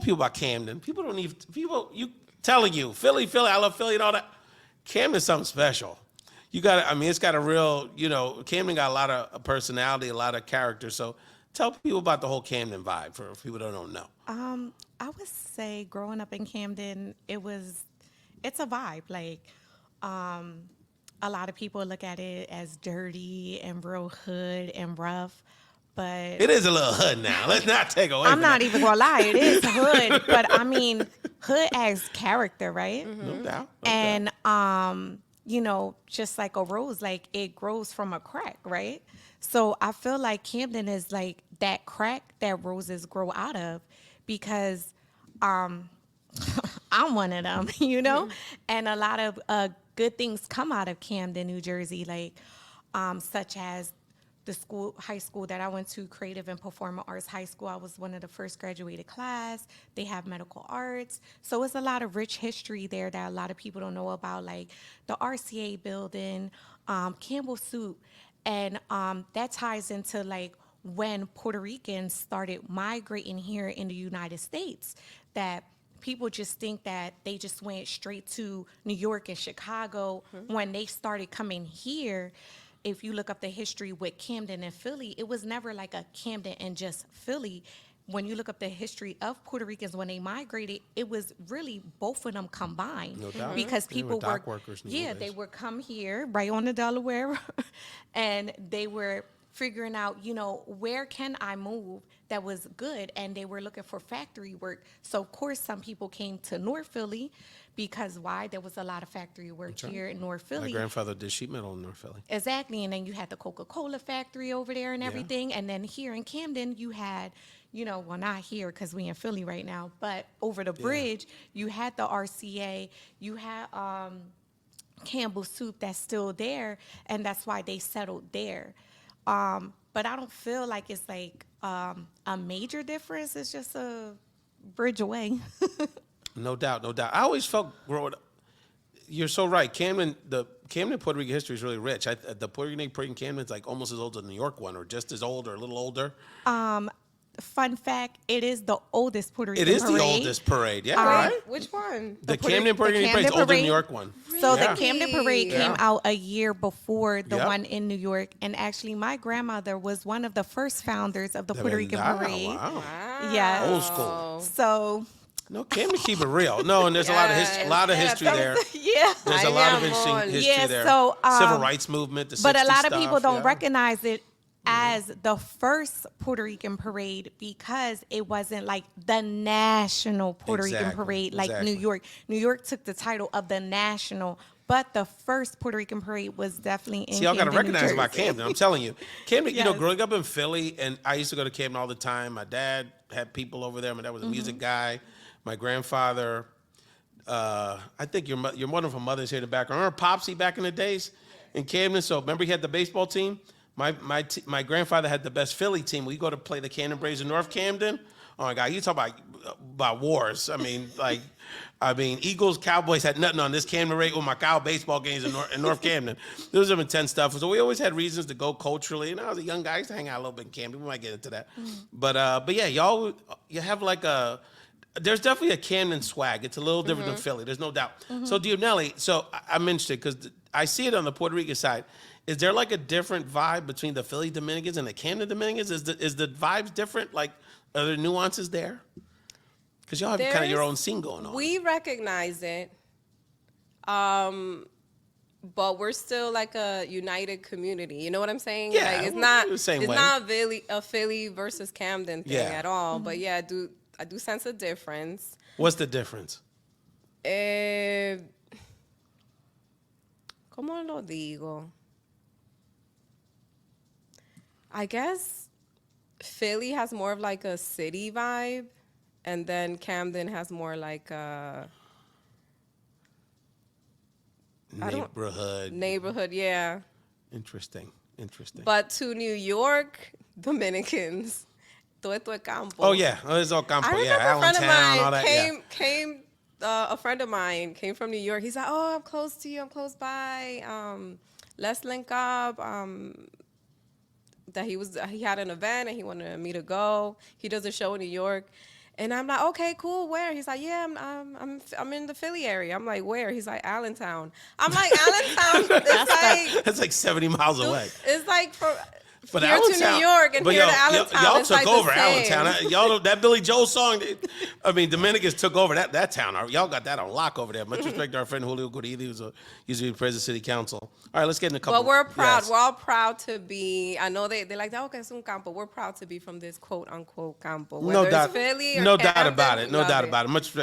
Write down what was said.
people about Camden. People don't even, you telling you, Philly, I love Philly and all that. Camden's something special. It's got a real, Camden got a lot of personality, a lot of character. So tell people about the whole Camden vibe for people that don't know. I would say growing up in Camden, it's a vibe. Like, a lot of people look at it as dirty and real hood and rough, but It is a little hood now. Let's not take away I'm from not that. even gonna lie, it is hood, but I mean, hood as character, right? No doubt. And just like a rose, like it grows from a crack, right? So I feel like Camden is like that crack that roses grow out of, because I'm one of them, and a lot of good things come out of Camden, New Jersey, like such as the high school that I went to, Creative and Performing Arts High School. I was one of the first graduated class. They have medical arts. So it's a lot of rich history there that a lot of people don't know about, like the RCA building, Campbell Soup. And that ties into like when Puerto Ricans started migrating here in the United States, that people just think that they just went straight to New York and Chicago. When they started coming here, if you look up the history with Camden and Philly, it was never like a Camden and just Philly. When you look up the history of Puerto Ricans when they migrated, it was really both of them combined. No doubt. Because They were people dock workers in the old they days. would come here right on the Delaware, and they were figuring out, where can I move that was good, and they were looking for factory work. So of course some people came to North Philly, because why? There was a lot of factory work here in North My Philly. grandfather did sheet metal in North Philly. Exactly, and then you had the Coca-Cola factory over there and everything, and then here in Camden you had, well, not here because we in Philly right now, but over the bridge you had the RCA, you had Campbell Soup that's still there, and that's why they settled there. But I don't feel like it's like a major difference. It's just a bridge away. No doubt, no doubt. I always felt growing up, you're so right. The Camden Puerto Rican history is really rich. The Puerto Rican Camden is like almost as old as the New York one, or just as old, or a little older. Fun fact, it is the oldest Puerto Rican It is parade. the oldest parade. Yeah, Wait, right. which one? The Camden Puerto Rican parade is Camden older than the parade. New York one. So Yeah. the Camden Parade Yeah. came out a year before the Yep. one in New York, and actually my grandmother was one of the first founders of the Puerto Rican Parade. Wow. Yeah. Old school. So No, Camden keep it real. No, and there's a lot of history. A lot of history there. yeah. There's a Ay, lot of mi interesting amor. history Yeah, there. so, Civil rights movement, the 60s But a lot of stuff, people don't yeah. recognize it as the first Puerto Rican parade, because it wasn't like the national Puerto Rican Exactly, parade like exactly. New York. New York took the title of the national, but the first Puerto Rican parade was definitely in See, y'all got to Camden, New recognize about Jersey. Camden. I'm telling you. Camden, Yes. growing up in Philly, and I used to go to Camden all the time. My dad had people over there. My dad was a music guy. My grandfather, I think your wonderful mother's here in the background. Remember Popsy back in the days in Camden? So remember he had the baseball team? My grandfather had the best Philly team. We go to play the Camden Braves in North Camden. Oh my God, you talk about wars. Eagles, Cowboys had nothing on this Camden Braves with my cow baseball games in North Camden. There was some intense stuff. So we always had reasons to go culturally. And I was a young guy, I used to hang out a little bit in Camden. We might get into that. But yeah, you have like there's definitely a Camden swag. It's a little different than Philly. There's no doubt. So Dionely, I'm interested because I see it on the Puerto Rican side. Is there like a different vibe between the Philly Dominicans and the Camden Dominicans? Is the vibes different? Like, are there nuances there? Because y'all have kind of your own scene going on. We recognize it, but we're still like a united community. You know what I'm saying? Yeah, like, it's we're not the same way. not a Philly versus Camden thing Yeah. at all. But yeah, I do sense a difference. What's the difference? ¿Cómo lo digo? I guess Philly has more of like a city vibe, and then Camden has more like a neighborhood, yeah. Interesting. But to New York Dominicans, todo esto es campo. Oh yeah, it's all campo. I remember Yeah, a friend of Allentown, all mine that. came. A friend of mine came from New York. He's like, "Oh, I'm close to you. I'm close by. Let's link up." That he had an event and he wanted me to go. He does a show in New York, And I'm like, okay, cool. Where? He's like, yeah, I'm in the Philly area. I'm like, where? He's like, Allentown. I'm like, Allentown. That's like 70 miles away. It's like from But here to Allentown, New York and but here yo, to Allentown. y'all it's took like the over same. Allentown. Y'all, that Billy Joel song. I mean, Dominicans took over that town. Y'all got that on lock over there. Much respect to our friend Julio Guridi, who's used to be president of city council. All right, let's get in a couple. But we're proud. Yes. We're all proud to be. I know they like, oh, que es un campo. We're proud to be from this quote unquote campo. Whether No doubt, it's Philly or no doubt Camden, about it. we No love doubt about it. Much respect.